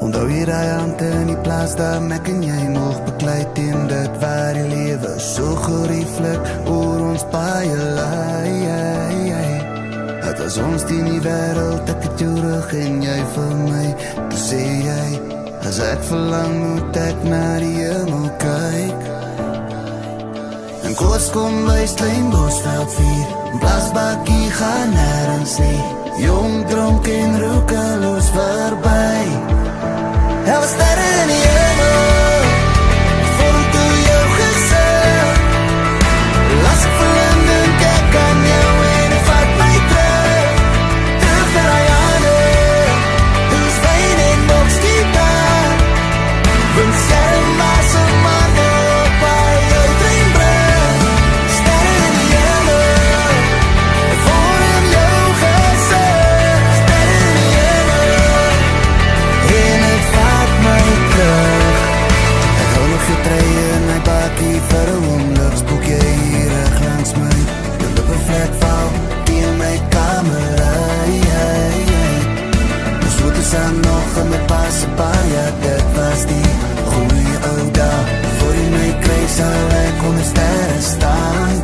Onthou jy die hande in die plaas daar ek en jy nog bekleid teen dit waar die lewe so gerieflik oor ons baie lei. Het was ons die nie wereld, ek het jou rug en jy vir my. Toe sê jy, as ek verlang moet ek na die hemel kyk. En koos kom by Steenbosveld 4, Blasbakkie gaan nergens nie. Jong, dronk en roekeloos verby. Er was sterre in die hemel, vond toe jou gezicht. Las ek verlang en kyk aan jou en ek vat my terug. Terug naar die jane, toes wijn en boksgitaar. Want skerm was een man op by jou treinbrug. Sterre in die hemel, vond in jou gezicht. Sterre in die hemel, en ek vat my terug. Ek hou nog jou treie in my bakkie vir een oomlik. Spook jy hier reg langs my, jou lippe vlek val teen my kamer. Ons foto's aan nog in my pas en paar, ja dit was die goeie ou dag. Voor jy my kry sal ek onder sterre staan.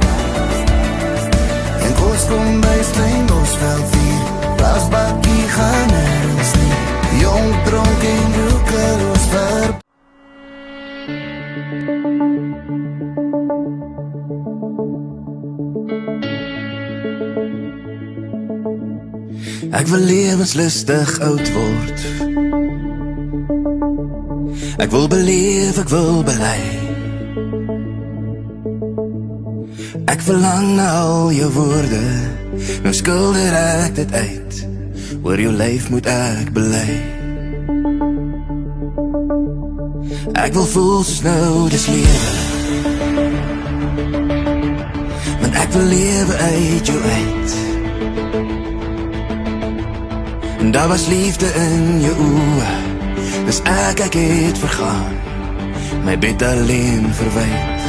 En koos kom by Steenbosveld 4, Blasbakkie gaan nergens nie. Jong, dronk en roekeloos verby. Ek wil lewenslustig oud word. Ek wil beleef, ek wil belei. Ek verlang na al jou woorde, nou skilder ek dit uit. Oor jou lyf moet ek belei. Ek wil voel soos nou dis lewe, want ek wil lewe uit jou uit. En daar was liefde in jou oë, dus ek het vergaan, my bed alleen verwyd.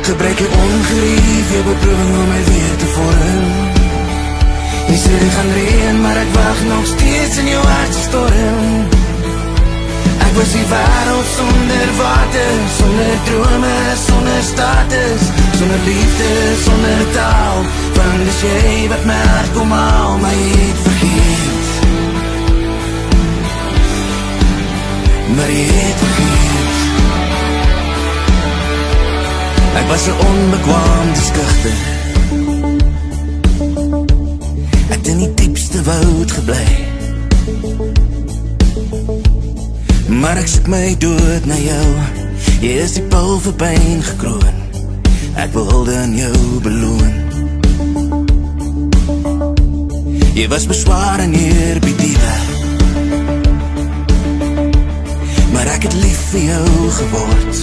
Gebruik jou ongerief, jou beproeving om my weer te vorm. Jy sê die gaan reën, maar ek wacht nog steeds in jou hartse storm. Ek was die wereld sonder water, sonder drome, sonder status, sonder liefde, sonder taal. Want dis jy wat my hart kom haal, my het vergeet. Maar jy het vergeet. Ek was so onbekwaamde skugter. Ek het in die diepste woud geblei. Maar ek soek my dood na jou. Jy is die paal vir pyn gekroon. Ek wil hulde aan jou beloon. Jy was beswaar en eerbiedieve, maar ek het lief vir jou geword.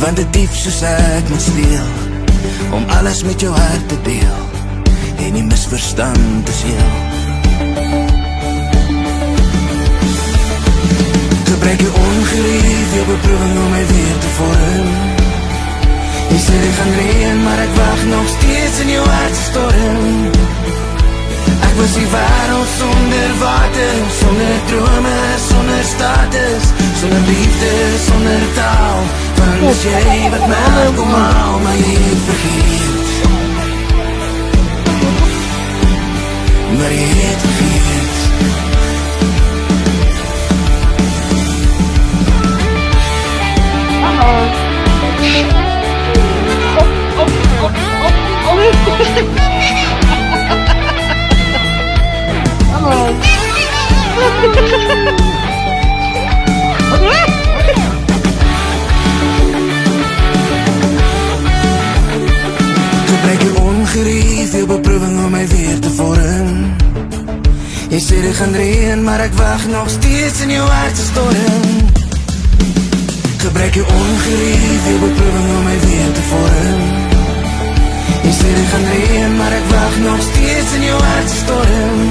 Want die dief soos ek moet steel, om alles met jou hart te deel, en die misverstand is heel. Gebruik jou ongerief, jou beproeving om my weer te vorm. Jy sê die gaan reën, maar ek wacht nog steeds in jou hartse storm. Ek was die wereld sonder water, sonder drome, sonder status, sonder liefde, sonder taal. Want is jy wat my aankom haal, maar jy het vergeet. Maar jy het vergeet. Gebruik jou ongerief, jou beproeving om my weer te vorm. Jy sê die gaan reën, maar ek wacht nog steeds in jou hartse storm. Gebruik jou ongerief, jou beproeving om my weer te vorm. Jy sê die gaan reën, maar ek wacht nog steeds in jou hartse storm.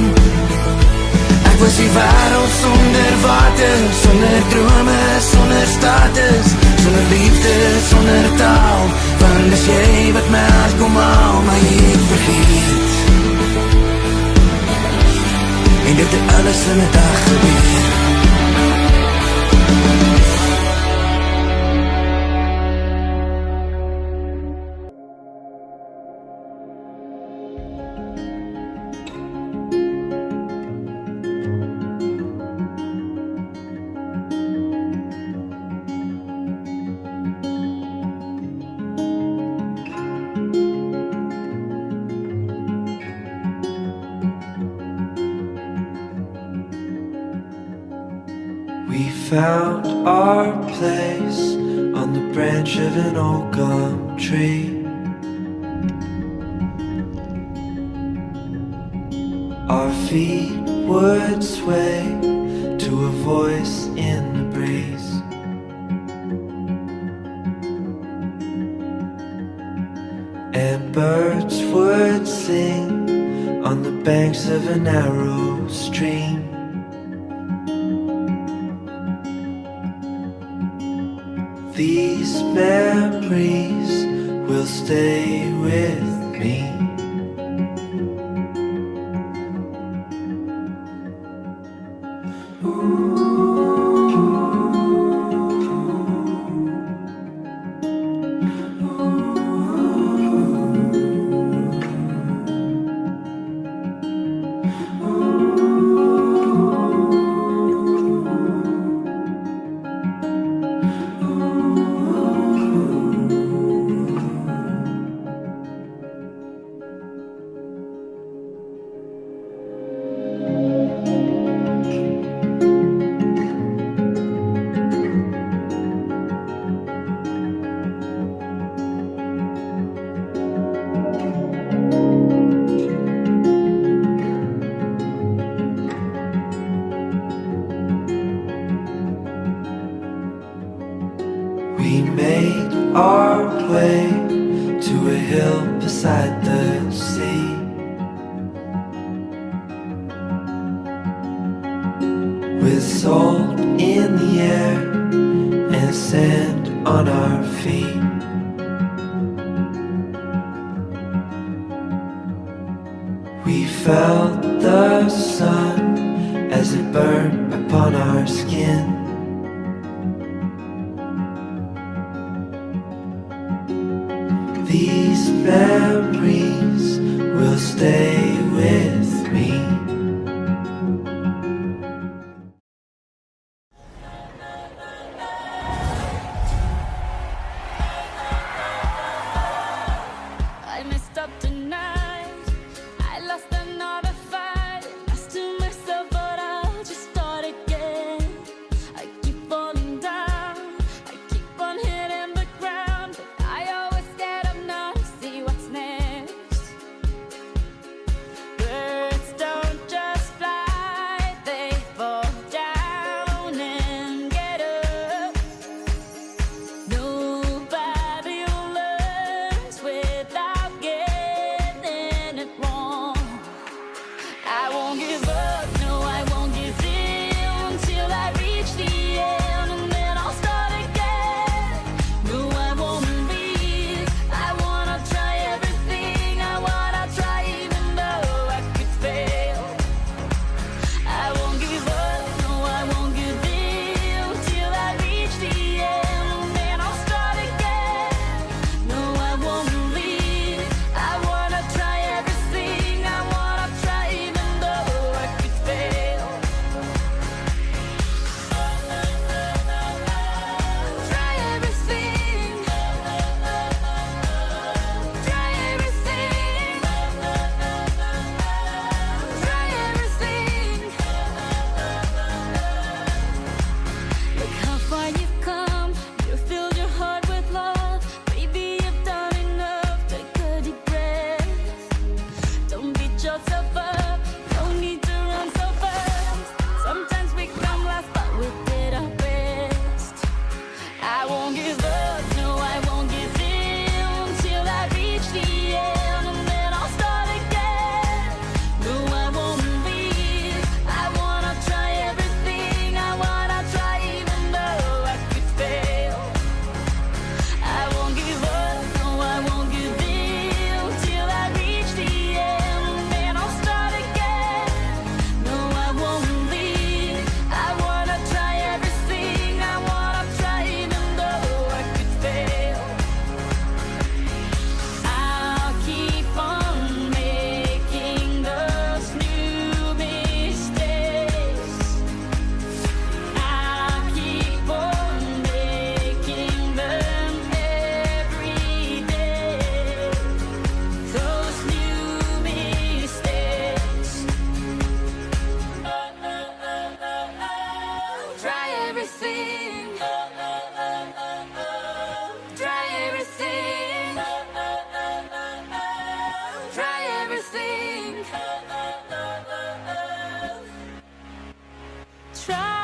Ek was die wereld sonder water, sonder drome, sonder status, sonder liefde, sonder taal. Want is jy wat my hart kom haal, maar jy het vergeet. En dit het alles in 'n dag gebeur. We found our place on the branch of an old gum tree. Our feet would sway to a voice in the breeze. And birds would sing on the banks of a narrow stream. These memories will stay with me. We made our way to a hill beside the sea. With salt in the air and sand on our feet. We felt the sun as it burned upon our skin. These memories will stay with me. I messed up tonight. I lost another fight. Lost to myself, but I'll just start again. I keep falling down. I keep on hitting the ground, but I always get up now to see what's next. Birds don't just fly, they fall down and get up. Nobody learns without getting it wrong. I won't give up, no, I won't give in till I reach the end, and then I'll start again. No, I won't leave. I wanna try everything. I wanna try even though I could fail. I won't give up, no, I won't give in till I reach the end, and then I'll start again. No, I won't leave. I wanna try everything. I wanna try even though I could fail. Try everything. Try everything. Try everything. Look how far you've come. You filled your heart with love. Baby, you've done enough. Take a deep breath. Don't beat yourself up. No need to run so fast. Sometimes we come last, but we did our best. I won't give up, no, I won't give in till I reach the end, and then I'll start again. No, I won't leave. I wanna try everything. I wanna try even though I could fail. I won't give up, no, I won't give in till I reach the end, and then I'll start try.